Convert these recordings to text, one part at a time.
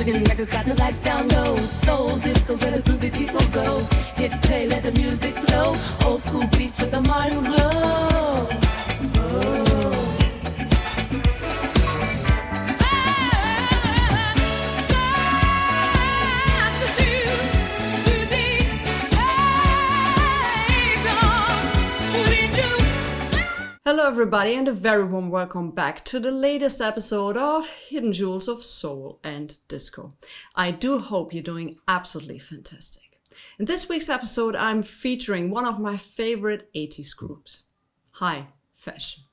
Mexican records got the lights down low. Soul disco where the groovy people go. Hit play, let the music flow. Old school beats with a modern glow. Oh. Hello everybody and a very warm welcome back to the latest episode of Hidden Jewels of Soul and Disco. I do hope you're doing absolutely fantastic. In this week's episode I'm featuring one of my favorite 80s groups, High Fashion.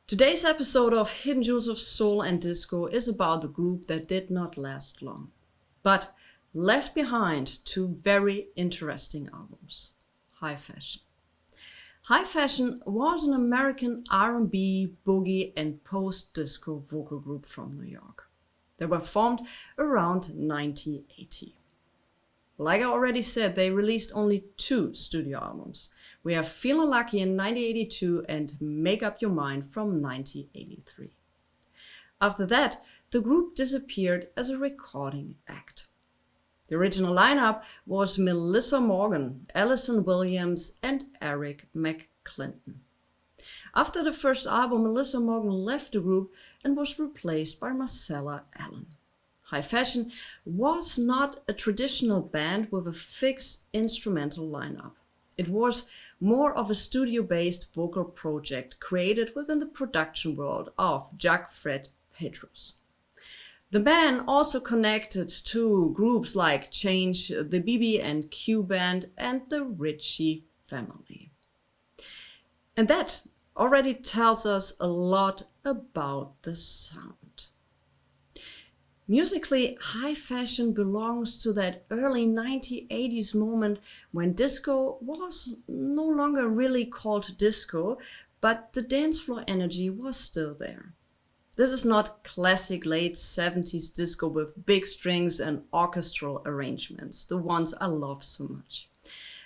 Today's episode of Hidden Jewels of Soul and Disco is about the group that did not last long, but left behind two very interesting albums, High Fashion. High Fashion was an American R&B, boogie and post-disco vocal group from New York. They were formed around 1980. Like I already said, they released only 2 studio albums. We have Feelin' Lucky in 1982 and Make Up Your Mind from 1983. After that, the group disappeared as a recording act. The original lineup was Melissa Morgan, Allison Williams and Eric McClinton. After the first album, Melissa Morgan left the group and was replaced by Marcella Allen. High Fashion was not a traditional band with a fixed instrumental lineup. It was more of a studio-based vocal project created within the production world of Jacques Fred Petros. The band also connected to groups like Change, the BB&Q Band and the Ritchie Family. And that already tells us a lot about the sound. Musically, High Fashion belongs to that early 1980s moment when disco was no longer really called disco, but the dance floor energy was still there. This is not classic late 70s disco with big strings and orchestral arrangements, the ones I love so much.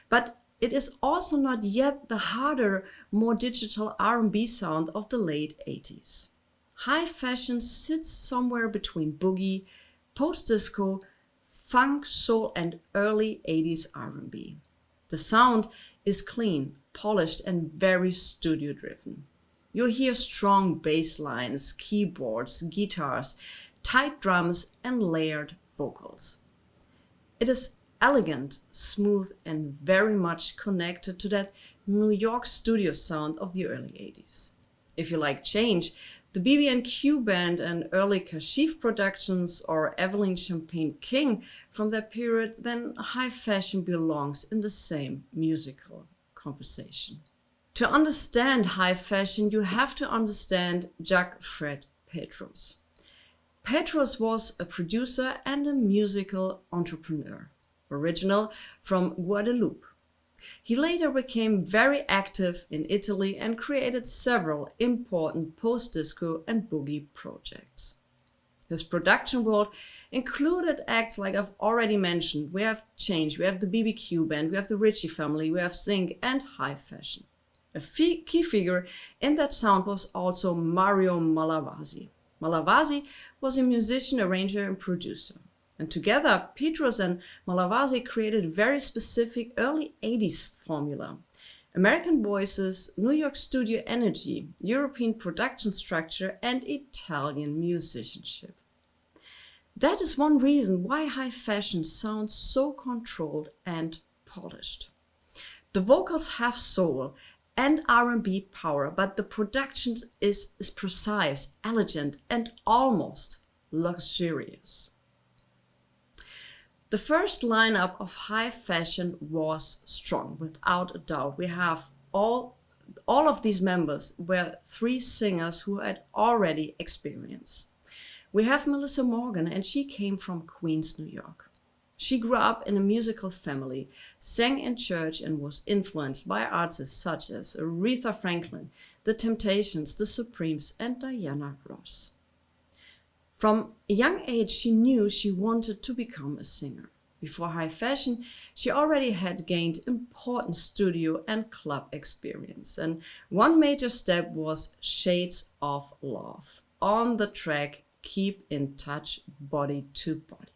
But it is also not yet the harder, more digital R&B sound of the late 80s. High Fashion sits somewhere between boogie, post-disco, funk, soul and early 80s R&B. The sound is clean, polished and very studio-driven. You'll hear strong bass lines, keyboards, guitars, tight drums and layered vocals. It is elegant, smooth and very much connected to that New York studio sound of the early 80s. If you like Change, the BB&Q Band and early Kashif productions or Evelyn Champagne King from that period, then High Fashion belongs in the same musical conversation. To understand High Fashion, you have to understand Jacques Fred Petros. Petros was a producer and a musical entrepreneur, original from Guadeloupe. He later became very active in Italy and created several important post-disco and boogie projects. His production world included acts like I've already mentioned. We have Change, we have the BB&Q Band, we have the Ritchie Family, we have Zinc and High Fashion. A key figure in that sound was also Mario Malavasi. Malavasi was a musician, arranger and producer. And together, Petros and Malavasi created a very specific early 80s formula. American voices, New York studio energy, European production structure, and Italian musicianship. That is one reason why High Fashion sounds so controlled and polished. The vocals have soul and R&B power, but the production is precise, elegant, and almost luxurious. The first lineup of High Fashion was strong, without a doubt. We have all of these members were 3 singers who had already experience. We have Melissa Morgan, and she came from Queens, New York. She grew up in a musical family, sang in church, and was influenced by artists such as Aretha Franklin, The Temptations, The Supremes, and Diana Ross. From a young age, she knew she wanted to become a singer. Before high fashion, she already had gained important studio and club experience, and one major step was Shades of Love on the track Keep in Touch, Body to Body.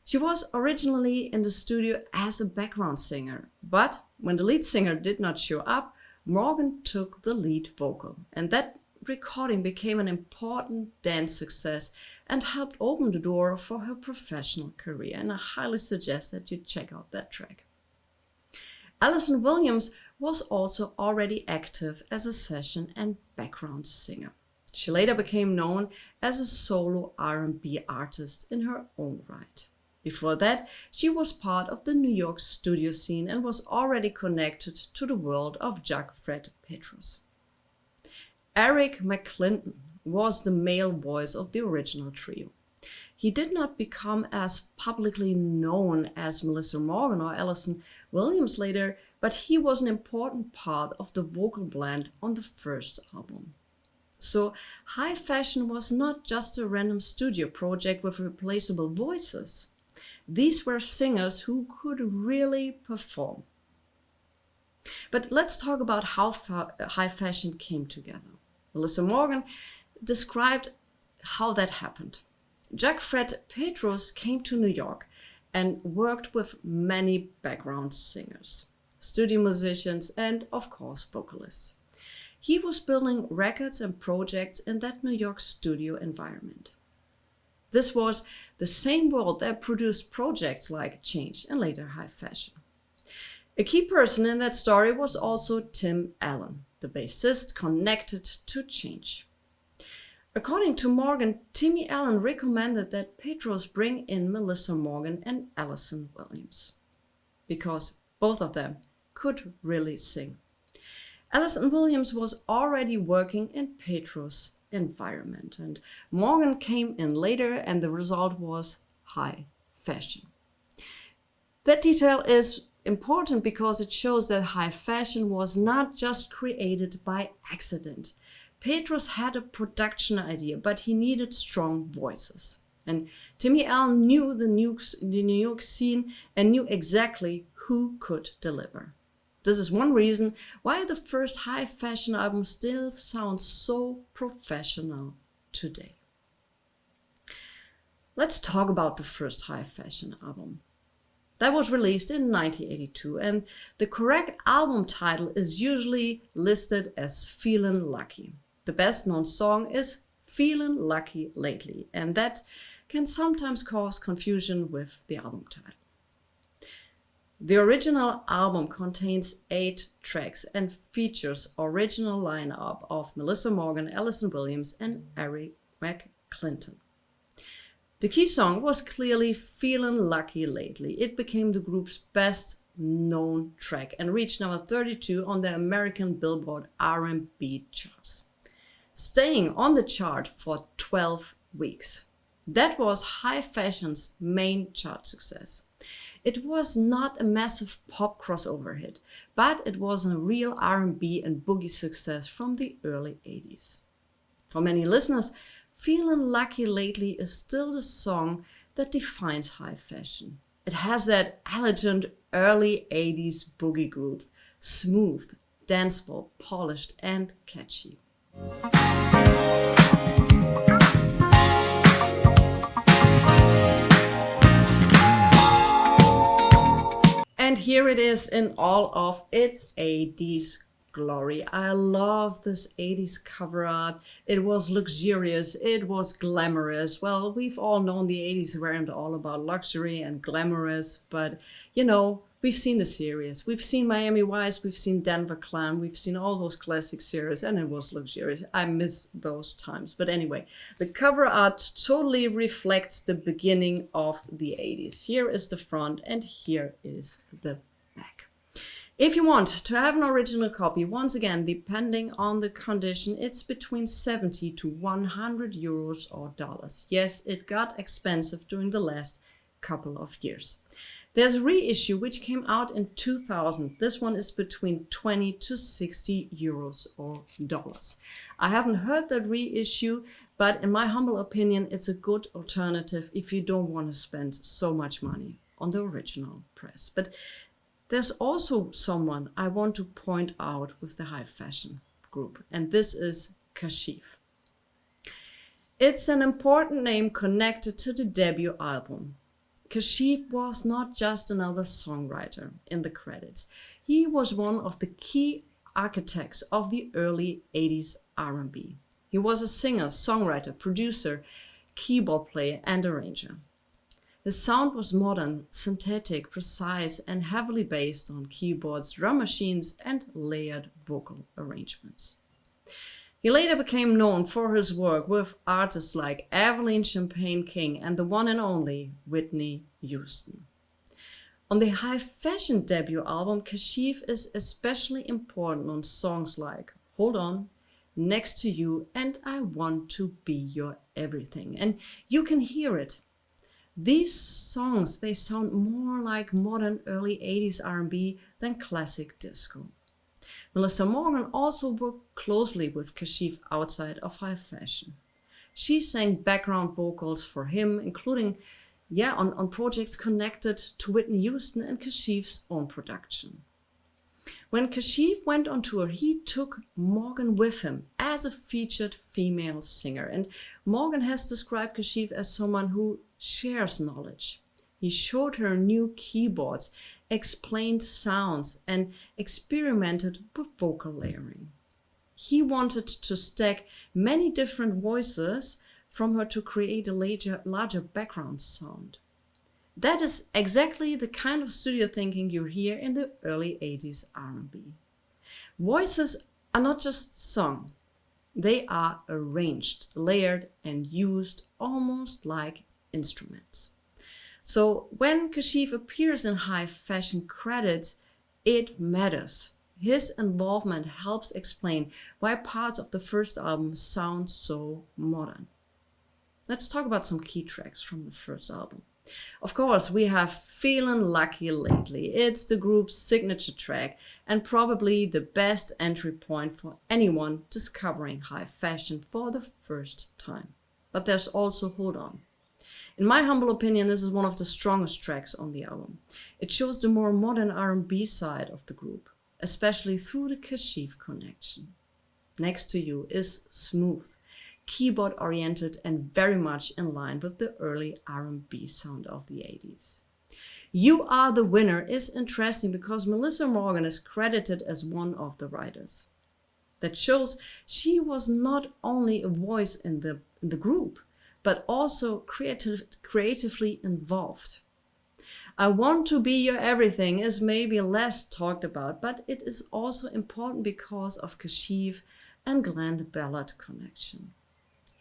She was originally in the studio as a background singer, but when the lead singer did not show up, Morgan took the lead vocal, and that recording became an important dance success and helped open the door for her professional career, and I highly suggest that you check out that track. Alison Williams was also already active as a session and background singer. She later became known as a solo R&B artist in her own right. Before that, she was part of the New York studio scene and was already connected to the world of Jacques Fred Petrus. Eric McClinton was the male voice of the original trio. He did not become as publicly known as Melissa Morgan or Alison Williams later, but he was an important part of the vocal blend on the first album. So High Fashion was not just a random studio project with replaceable voices. These were singers who could really perform. But let's talk about how High Fashion came together. Melissa Morgan described how that happened. Jacques Fred Petrus came to New York and worked with many background singers, studio musicians, and of course vocalists. He was building records and projects in that New York studio environment. This was the same world that produced projects like Change and later High Fashion. A key person in that story was also Tim Allen, the bassist connected to Change. According to Morgan, Timmy Allen recommended that Petrus bring in Melissa Morgan and Alison Williams, because both of them could really sing. Alison Williams was already working in Petrus' environment, and Morgan came in later, and the result was High Fashion. That detail is important because it shows that High Fashion was not just created by accident. Petrus had a production idea, but he needed strong voices. And Timmy Allen knew the New York scene and knew exactly who could deliver. This is one reason why the first High Fashion album still sounds so professional today. Let's talk about the first High Fashion album. That was released in 1982, and the correct album title is usually listed as Feelin' Lucky. The best known song is Feelin' Lucky Lately, and that can sometimes cause confusion with the album title. The original album contains 8 tracks and features original lineup of Melissa Morgan, Alison Williams, and Eric McClinton. The key song was clearly Feelin' Lucky Lately. It became the group's best known track and reached number 32 on the American Billboard R&B charts, staying on the chart for 12 weeks. That was High Fashion's main chart success. It was not a massive pop crossover hit, but it was a real R&B and boogie success from the early 80s. For many listeners, Feelin' Lucky Lately is still the song that defines High Fashion. It has that elegant early 80s boogie groove, smooth, danceful, polished, and catchy. And here it is in all of its 80s glory. I love this 80s cover art. It was luxurious, it was glamorous. Well, we've all known the 80s weren't all about luxury and glamorous, but you know, we've seen the series. We've seen Miami Vice, we've seen Denver Clan, we've seen all those classic series, and it was luxurious. I miss those times. But anyway, the cover art totally reflects the beginning of the 80s. Here is the front and here is the back. If you want to have an original copy, once again, depending on the condition, it's between 70 to 100 euros or dollars. Yes, it got expensive during the last couple of years. There's a reissue which came out in 2000. This one is between 20 to 60 euros or dollars. I haven't heard that reissue, but in my humble opinion, it's a good alternative if you don't want to spend so much money on the original press. But there's also someone I want to point out with the high fashion group, and this is Kashif. It's an important name connected to the debut album. Kashif was not just another songwriter in the credits. He was one of the key architects of the early 80s R&B. He was a singer, songwriter, producer, keyboard player, and arranger. His sound was modern, synthetic, precise, and heavily based on keyboards, drum machines, and layered vocal arrangements. He later became known for his work with artists like Evelyn Champagne King and the one and only Whitney Houston. On the high fashion debut album, Kashif is especially important on songs like Hold On, Next to You, and I Want to Be Your Everything. And you can hear it. These songs, they sound more like modern early 80s R&B than classic disco. Melissa Morgan also worked closely with Kashif outside of high fashion. She sang background vocals for him, including on projects connected to Whitney Houston and Kashif's own production. When Kashif went on tour, he took Morgan with him as a featured female singer. And Morgan has described Kashif as someone who shares knowledge. He showed her new keyboards, explained sounds, and experimented with vocal layering. He wanted to stack many different voices from her to create a larger background sound. That is exactly the kind of studio thinking you hear in the early 80s R&B. Voices are not just sung. They are arranged, layered, and used almost like instruments. So when Kashif appears in high fashion credits, it matters. His involvement helps explain why parts of the first album sound so modern. Let's talk about some key tracks from the first album. Of course, we have Feelin' Lucky Lately. It's the group's signature track and probably the best entry point for anyone discovering high fashion for the first time. But there's also Hold On. In my humble opinion, this is one of the strongest tracks on the album. It shows the more modern R&B side of the group, especially through the Kashif connection. Next to You is smooth, keyboard-oriented, and very much in line with the early R&B sound of the 80s. You Are the Winner is interesting because Melissa Morgan is credited as one of the writers. That shows she was not only a voice in the group, but also creatively involved. I Want to Be Your Everything is maybe less talked about, but it is also important because of Kashif and Glenn Ballard connection.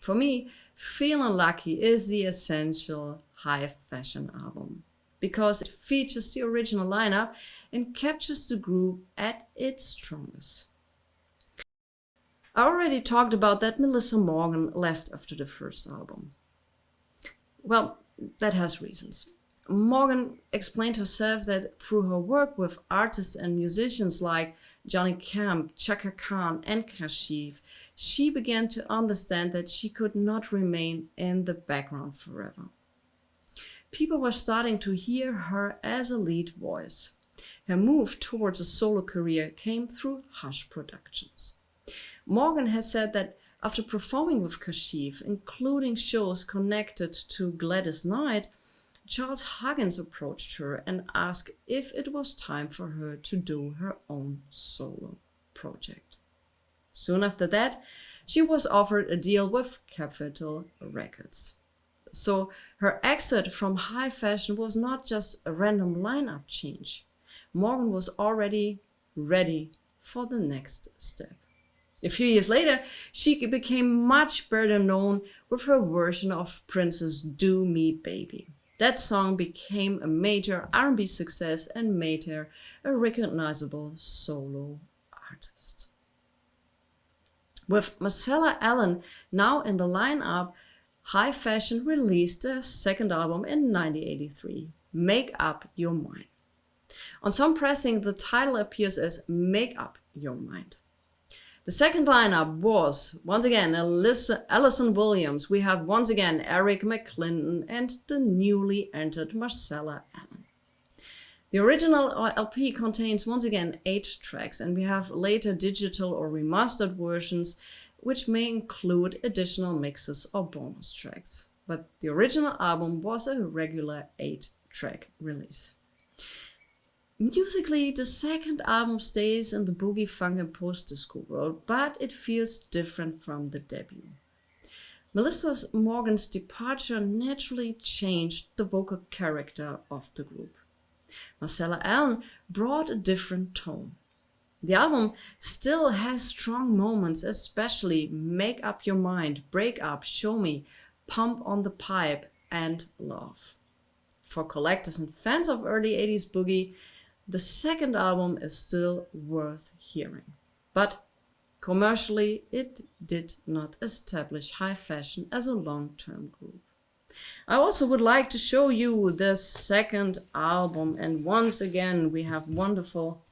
For me, Feelin' Lucky is the essential high fashion album because it features the original lineup and captures the group at its strongest. I already talked about that Melissa Morgan left after the first album. Well, that has reasons. Morgan explained herself that through her work with artists and musicians like Johnny Camp, Chaka Khan, and Kashif, she began to understand that she could not remain in the background forever. People were starting to hear her as a lead voice. Her move towards a solo career came through Hush Productions. Morgan has said that after performing with Kashif, including shows connected to Gladys Knight, Charles Huggins approached her and asked if it was time for her to do her own solo project. Soon after that, she was offered a deal with Capitol Records. So her exit from high fashion was not just a random lineup change. Morgan was already ready for the next step. A few years later, she became much better known with her version of Prince's Do Me Baby. That song became a major R&B success and made her a recognizable solo artist. With Marcella Allen now in the lineup, High Fashion released their second album in 1983, Make Up Your Mind. On some pressing, the title appears as Make Up Your Mind. The second lineup was, once again, Alison Williams. We have once again Eric McClinton and the newly entered Marcella Allen. The original LP contains once again 8 tracks, and we have later digital or remastered versions which may include additional mixes or bonus tracks. But the original album was a regular 8-track release. Musically, the second album stays in the boogie, funk and post-disco world, but it feels different from the debut. Melissa Morgan's departure naturally changed the vocal character of the group. Marcella Allen brought a different tone. The album still has strong moments, especially Make Up Your Mind, Break Up, Show Me, Pump on the Pipe, and Love. For collectors and fans of early 80s boogie, the second album is still worth hearing. But commercially, it did not establish High Fashion as a long-term group. I also would like to show you the second album, and once again we have wonderful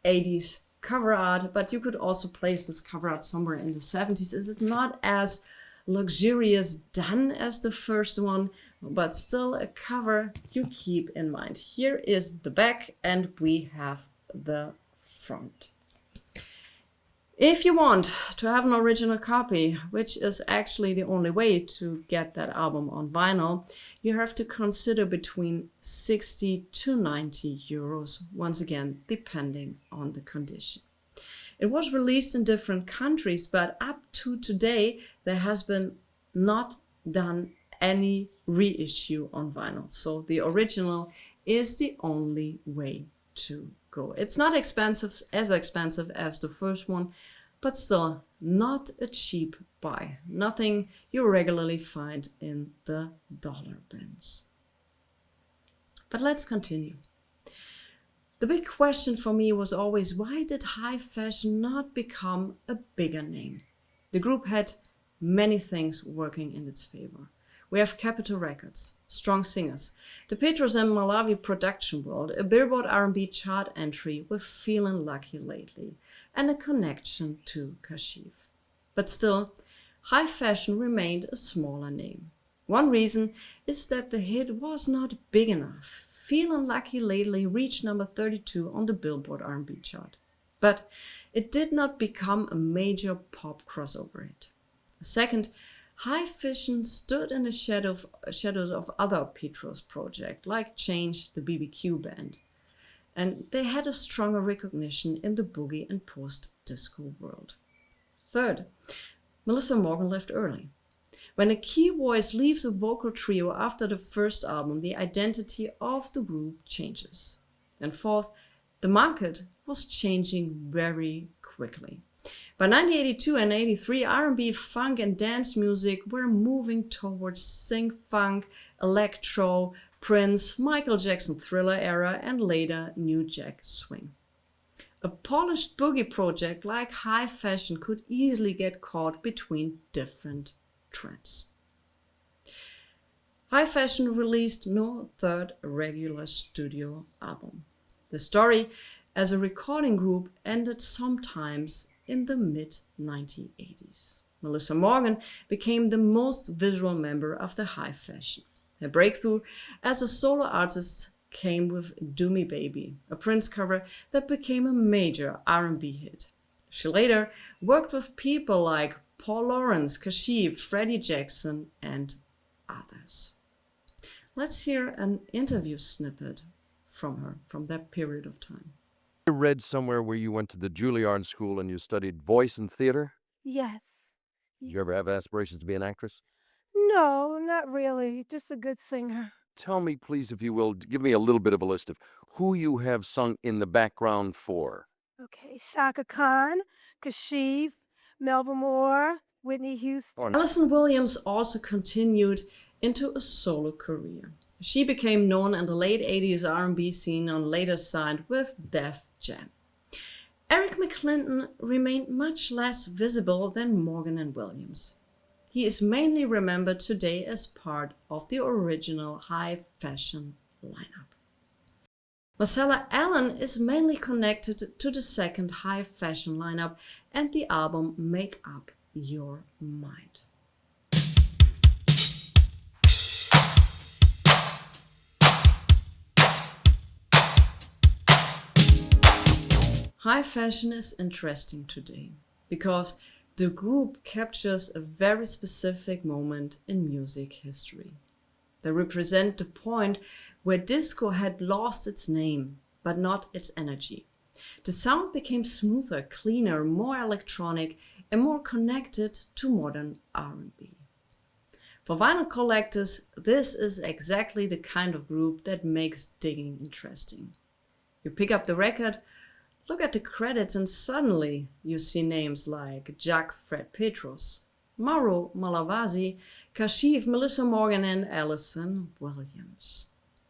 80s cover art, but you could also place this cover art somewhere in the 70s. It's not as luxurious done as the first one, but still a cover you keep in mind. Here is the back and we have the front. If you want to have an original copy, which is actually the only way to get that album on vinyl, you have to consider between 60 to 90 euros, once again, depending on the condition. It was released in different countries, but up to today, there has been not done any reissue on vinyl. So the original is the only way to go. It's not expensive as the first one, but still not a cheap buy. Nothing you regularly find in the dollar bins. But let's continue. The big question for me was always, why did High Fashion not become a bigger name? The group had many things working in its favor. We have Capitol Records, strong singers, the Petros and Malawi production world, a Billboard R&B chart entry with Feelin' Lucky Lately, and a connection to Kashif. But still, High Fashion remained a smaller name. One reason is that the hit was not big enough. Feelin' Lucky Lately reached number 32 on the Billboard R&B chart. But it did not become a major pop crossover hit. Second, High Fashion stood in the shadows of other Petros projects, like Change, the BBQ band. And they had a stronger recognition in the boogie and post-disco world. Third, Melissa Morgan left early. When a key voice leaves a vocal trio after the first album, the identity of the group changes. And fourth, the market was changing very quickly. By 1982 and 83, R&B, funk and dance music were moving towards synth-funk, electro, Prince, Michael Jackson Thriller era, and later New Jack Swing. A polished boogie project like High Fashion could easily get caught between different trends. High Fashion released no third regular studio album. The story as a recording group ended sometimes in the mid-1980s. Melissa Morgan became the most visual member of the High Fashion. Her breakthrough as a solo artist came with Do Me Baby, a Prince cover that became a major R&B hit. She later worked with people like Paul Lawrence, Kashif, Freddie Jackson, and others. Let's hear an interview snippet from her from that period of time. I read somewhere where you went to the Juilliard School and you studied voice and theater? Yes. Did you ever have aspirations to be an actress? No, not really. Just a good singer. Tell me, please, if you will, give me a little bit of a list of who you have sung in the background for. Okay, Shaka Khan, Kashif, Melba Moore, Whitney Houston. Alison Williams also continued into a solo career. She became known in the late 80s R&B scene and later signed with Def Jam. Eric McClinton remained much less visible than Morgan and Williams. he is mainly remembered today as part of the original high fashion lineup. Marcella Allen is mainly connected to the second high fashion lineup and the album Make Up Your Mind. High fashion is interesting today because the group captures a very specific moment in music history. They represent the point where disco had lost its name, but not its energy. The sound became smoother, cleaner, more electronic, and more connected to modern R&B. For vinyl collectors, this is exactly the kind of group that makes digging interesting. You pick up the record, look at the credits, and suddenly you see names like Jack Fred Petros, Mauro Malavasi, Kashif, Melissa Morgan, and Alison Williams.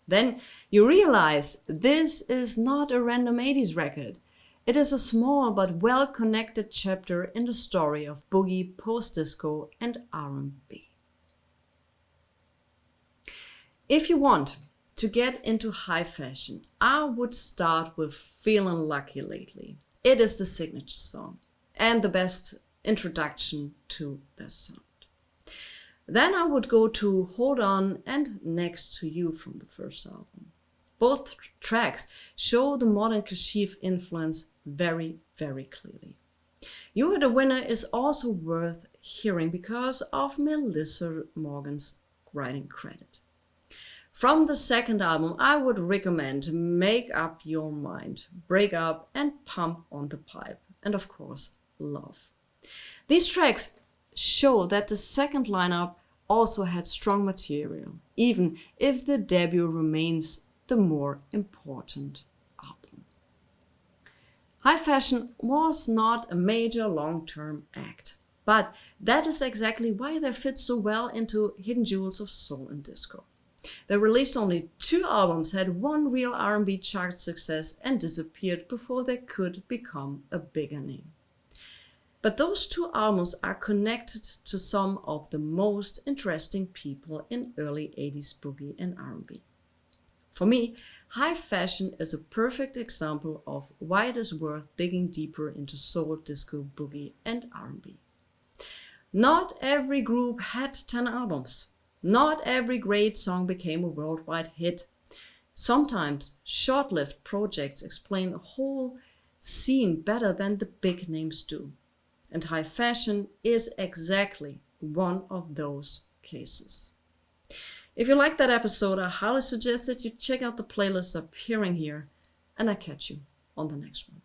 Then you realize this is not a random 80s record. It is a small but well-connected chapter in the story of boogie, post-disco, and R&B. If you want to get into high fashion, I would start with Feelin' Lucky Lately. It is the signature song and the best introduction to the sound. Then I would go to Hold On and Next to You from the first album. Both tracks show the modern Kashif influence very, very clearly. You Are the Winner is also worth hearing because of Melissa Morgan's writing credit. From the second album, I would recommend Make Up Your Mind, Break Up, and Pump on the Pipe, and of course, Love. These tracks show that the second lineup also had strong material, even if the debut remains the more important album. High fashion was not a major long-term act, but that is exactly why they fit so well into Hidden Jewels of Soul and Disco. They released only 2 albums, had 1 real R&B chart success, and disappeared before they could become a bigger name. But those 2 albums are connected to some of the most interesting people in early 80s boogie and R&B. For me, high fashion is a perfect example of why it is worth digging deeper into soul, disco, boogie, and R&B. Not every group had 10 albums. Not every great song became a worldwide hit. Sometimes short-lived projects explain a whole scene better than the big names do. And high fashion is exactly one of those cases. If you like that episode, I highly suggest that you check out the playlist appearing here, and I catch you on the next one.